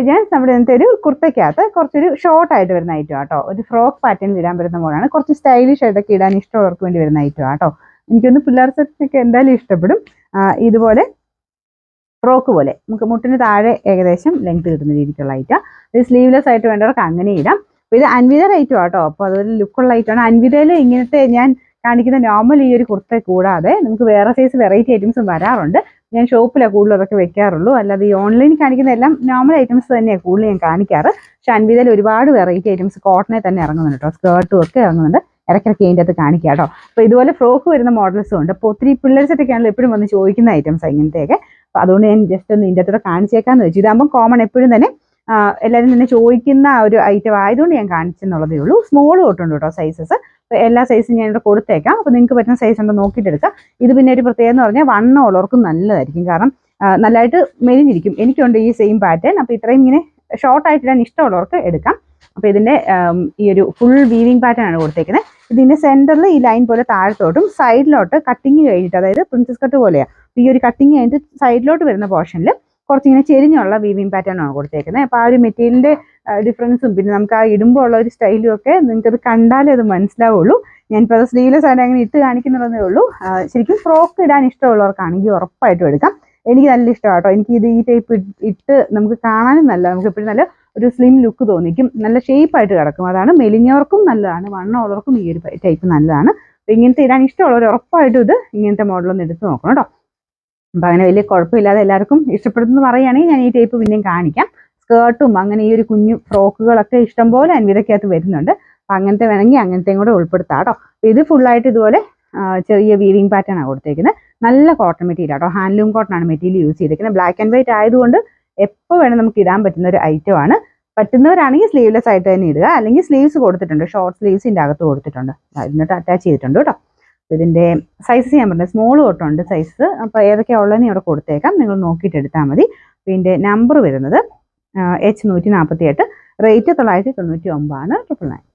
Jeans നമ്മുടെ ഇന്നത്തെ ഒരു കുർത്തയ്ക്കകത്ത് കുറച്ചൊരു ഷോർട്ടായിട്ട് വരുന്ന ഐറ്റം ആട്ടോ. ഒരു ഫ്രോക്ക് പാറ്റേണിൽ ഇടാൻ പറ്റുന്ന മോഡലാണ്. കുറച്ച് സ്റ്റൈലിഷ് ആയിട്ടൊക്കെ ഇടാൻ ഇഷ്ടമുള്ളവർക്ക് വേണ്ടി വരുന്ന ഐറ്റം ആട്ടോ. എനിക്കൊന്ന് പിള്ളേർ സെറ്റിനൊക്കെ എന്തായാലും ഇഷ്ടപ്പെടും. ഇതുപോലെ ഫ്രോക്ക് പോലെ നമുക്ക് മുട്ടിന് താഴെ ഏകദേശം ലെങ്ത് കിട്ടുന്ന രീതിക്കുള്ള ഐറ്റം. ഇത് സ്ലീവ്ലെസ് ആയിട്ട് വേണ്ടവർക്ക് അങ്ങനെ ഇടാം. അപ്പോൾ ഇത് അൻവിതയുടെ ഐറ്റം ആട്ടോ. അപ്പോൾ അതൊരു ലുക്കുള്ള ഐറ്റമാണ്. അൻവിതയിൽ ഇങ്ങനത്തെ ഞാൻ കാണിക്കുന്ന നോർമൽ ഈ ഒരു കുർത്ത കൂടാതെ നമുക്ക് വേറെ സൈസ് വെറൈറ്റി ഐറ്റംസും വരാറുണ്ട്. ഞാൻ ഷോപ്പിലാണ് കൂടുതൽ അതൊക്കെ വെക്കാറുള്ളൂ. അല്ലാതെ ഈ ഓൺലൈനിൽ കാണിക്കുന്ന എല്ലാം നോർമൽ ഐറ്റംസ് തന്നെയാണ് കൂടുതൽ ഞാൻ കാണിക്കാറ്. പക്ഷെ അൻവിതയിൽ ഒരുപാട് വെറൈറ്റി ഐറ്റംസ് കോട്ടനെ തന്നെ ഇറങ്ങുന്നുണ്ട് കേട്ടോ. സ്കേർട്ടും ഒക്കെ ഇറങ്ങുന്നുണ്ട്. ഇടയ്ക്കിടയ്ക്ക് അതിൻ്റെ അകത്ത് കാണിക്കാം കേട്ടോ. അപ്പോൾ ഇതുപോലെ ഫ്രോക്ക് വരുന്ന മോഡൽസും ഉണ്ട്. അപ്പോൾ ഒത്തിരി പിള്ളേർ സെറ്റൊക്കെ ആണല്ലോ എപ്പോഴും വന്ന് ചോദിക്കുന്ന ഐറ്റംസ് ഇങ്ങനത്തെയൊക്കെ. അപ്പോൾ അതുകൊണ്ട് ഞാൻ ജസ്റ്റ് ഒന്ന് ഇതിൻ്റെ അകത്തോടെ കാണിച്ചേക്കാന്ന് വെച്ചു. ഇതാകുമ്പോൾ കോമൺ എപ്പോഴും തന്നെ എല്ലാവരും തന്നെ ചോദിക്കുന്ന ഒരു ഐറ്റം ആയതുകൊണ്ട് ഞാൻ കാണിച്ചെന്നുള്ളതേ ഉള്ളൂ. സ്മോൾ തൊട്ടുണ്ട് കേട്ടോ സൈസസ്. അപ്പോൾ എല്ലാ സൈസും ഞാൻ ഇവിടെ കൊടുത്തേക്കാം. അപ്പോൾ നിങ്ങൾക്ക് പറ്റുന്ന സൈസ് ഉണ്ടോ നോക്കിയിട്ട് എടുക്കാം. ഇത് പിന്നെ ഒരു പ്രത്യേകത എന്ന് പറഞ്ഞാൽ വണ്ണം ഉള്ളവർക്കും നല്ലതായിരിക്കും. കാരണം നല്ലതായിട്ട് മെലിഞ്ഞിരിക്കും. എനിക്കുണ്ട് ഈ സെയിം പാറ്റേൺ. അപ്പോൾ ഇത്രയും ഇങ്ങനെ ഷോർട്ടായിട്ടിടാൻ ഇഷ്ടമുള്ളവർക്ക് എടുക്കാം. അപ്പോൾ ഇതിൻ്റെ ഈ ഒരു ഫുൾ വീവിങ് പാറ്റേൺ ആണ് കൊടുത്തേക്കുന്നത്. ഇതിൻ്റെ സെൻറ്ററിൽ ഈ ലൈൻ പോലെ താഴത്തോട്ടും സൈഡിലോട്ട് കട്ടിങ് കഴിഞ്ഞിട്ട്, അതായത് പ്രിൻസസ് കട്ട് പോലെയാണ്. ഈ ഒരു കട്ടിങ് കഴിഞ്ഞിട്ട് സൈഡിലോട്ട് വരുന്ന പോർഷനിൽ കുറച്ചിങ്ങനെ ചെരിഞ്ഞുള്ള വീവിങ് പാറ്റേൺ ആണ് കൊടുത്തേക്കുന്നത്. അപ്പോൾ ആ ഒരു മെറ്റീരിയലിൻ്റെ ഡിഫറൻസും പിന്നെ നമുക്ക് ആ ഇടുമ്പോൾ ഉള്ള ഒരു സ്റ്റൈലും ഒക്കെ നിങ്ങൾക്കത് കണ്ടാലേ അത് മനസ്സിലാവുള്ളൂ. ഞാനിപ്പോൾ അത് സ്ലീവ്ലെസ് ആയിട്ട് അങ്ങനെ ഇട്ട് കാണിക്കുന്നതേ ഉള്ളൂ. ശരിക്കും ഫ്രോക്ക് ഇടാൻ ഇഷ്ടമുള്ളവർക്കാണെങ്കിൽ ഉറപ്പായിട്ടും എടുക്കാം. എനിക്ക് നല്ല ഇഷ്ടമാണ് കേട്ടോ. എനിക്ക് ഇത് ഈ ടൈപ്പ് ഇട്ട് നമുക്ക് കാണാനും നല്ല, നമുക്ക് എപ്പോഴും നല്ല ഒരു സ്ലിം ലുക്ക് തോന്നിക്കും. നല്ല ഷേപ്പായിട്ട് കിടക്കും. അതാണ് മെലിഞ്ഞവർക്കും നല്ലതാണ്, വണ്ണമുള്ളവർക്കും ഈ ഒരു ടൈപ്പ് നല്ലതാണ്. അപ്പോൾ ഇങ്ങനത്തെ ഇടാൻ ഇഷ്ടമുള്ളവർ ഉറപ്പായിട്ടും ഇത് ഇങ്ങനത്തെ മോഡലൊന്ന് എടുത്ത് നോക്കണം കേട്ടോ. അപ്പം അങ്ങനെ വലിയ കുഴപ്പമില്ലാതെ എല്ലാവർക്കും ഇഷ്ടപ്പെടുന്നു പറയുകയാണെങ്കിൽ ഞാൻ ഈ ടൈപ്പ് പിന്നെയും കാണിക്കാം. സ്കേർട്ടും അങ്ങനെ ഈ ഒരു കുഞ്ഞു ഫ്രോക്കുകളൊക്കെ ഇഷ്ടംപോലെ അൻവിതയ്ക്കകത്ത് വരുന്നുണ്ട്. അപ്പം അങ്ങനത്തെ വേണമെങ്കിൽ അങ്ങനത്തെയും കൂടെ ഉൾപ്പെടുത്താം കേട്ടോ. ഇത് ഫുള്ളായിട്ട് ഇതുപോലെ ചെറിയ വീവിങ് പാറ്റേൺ ആണ് കൊടുത്തേക്കുന്നത്. നല്ല കോട്ടൺ മെറ്റീരിയൽ കേട്ടോ. ഹാൻഡ്ലൂം കോട്ടൺ ആണ് മെറ്റീരിയൽ യൂസ് ചെയ്തിരിക്കുന്നത്. ബ്ലാക്ക് ആൻഡ് വൈറ്റ് ആയതുകൊണ്ട് എപ്പോൾ വേണം നമുക്ക് ഇടാൻ പറ്റുന്ന ഒരു ഐറ്റം ആണ്. പറ്റുന്നവരാണെങ്കിൽ സ്ലീവ്ലെസ് ആയിട്ട് തന്നെ ഇടുക. അല്ലെങ്കിൽ സ്ലീവ്സ് കൊടുത്തിട്ടുണ്ട്, ഷോർട്ട് സ്ലീവ്സ് ഇതിൻ്റെ അകത്ത് കൊടുത്തിട്ടുണ്ട്, ഇതിനോട്ട് അറ്റാച്ച് ചെയ്തിട്ടുണ്ട് കേട്ടോ. ഇതിൻ്റെ സൈസ് ഞാൻ പറഞ്ഞത് സ്മോൾ തൊട്ടുണ്ട് സൈസ്. അപ്പോൾ ഏതൊക്കെയാണ് ഉള്ളതെന്ന് ഇവിടെ കൊടുത്തേക്കാം, നിങ്ങൾ നോക്കിയിട്ട് എടുത്താൽ മതി. പിന്നെ നമ്പർ വരുന്നത് H148, റേറ്റ് 999 ആണ് 999.